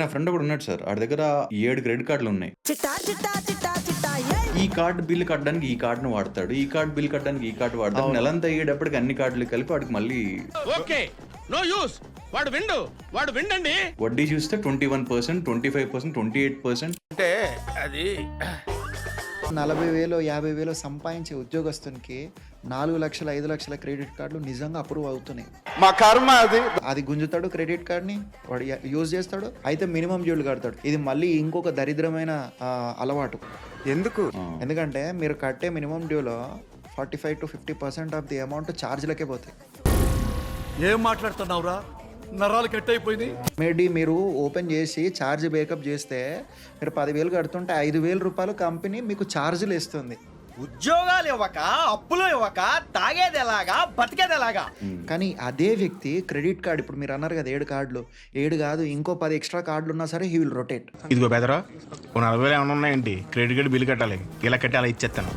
నా ఫ్రెండ్ ఒకడు ఉన్నాడు సార్. ఆడి దగ్గర 7 క్రెడిట్ కార్డులు ఉన్నాయి. ఈ కార్డ్ బిల్ కట్టడానికి ఈ కార్డ్‌ని వాడతాడు. ఈ కార్డ్ బిల్ కట్టడానికి ఈ కార్డ్ వాడతాడు. నెలంతా అయ్యేటప్పటికి అన్ని కార్డులు కలిపి వాడికి మళ్ళీ ఓకే నో యూస్ వాడు విండండి. వడ్డీ చూస్తే 21%, 25%, 28%. అంటే అది 40,000 50,000 సంపాదించే ఉద్యోగస్తునికి 4 లక్షల 5 లక్షల క్రెడిట్ కార్డులు నిజంగా అప్రూవ్ అవుతున్నాయి. మా కర్మ అది గుంజుతాడు క్రెడిట్ కార్డ్ని, వాడు యూజ్ చేస్తాడు, అయితే మినిమం డ్యూలు కడతాడు. ఇది మళ్ళీ ఇంకొక దరిద్రమైన అలవాటు. ఎందుకు? ఎందుకంటే మీరు కట్టే మినిమం డ్యూలో 45 to 50% ఆఫ్ ది అమౌంట్ ఛార్జీలకే పోతాయి. ఏం మాట్లాడుతున్నావురా? నరాలు కట్ అయిపోయింది. మేబీ మీరు ఓపెన్ చేసి ఛార్జ్ బ్యాకప్ చేస్తే మీరు 10,000 కడుతుంటే 5,000 రూపాయలు కంపెనీ మీకు ఛార్జీలు ఇస్తుంది. ఉద్యోగాలు ఇవ్వక, అప్పులు ఇవ్వక, తాగేది ఎలాగా, బతికేది ఎలాగా? కానీ అదే వ్యక్తి క్రెడిట్ కార్డ్, ఇప్పుడు మీరు అన్నారు కదా 7 కార్డులు, 7 కాదు ఇంకో 10 ఎక్స్ట్రా కార్డులు ఉన్నా సరే హీ విల్ రొటేట్. ఇదిగో బెదరా, 40,000 ఏమైనా ఉన్నాయండి, క్రెడిట్ కార్డు బిల్ కట్టాలి, ఇలా కట్టి అలా ఇచ్చేస్తాను.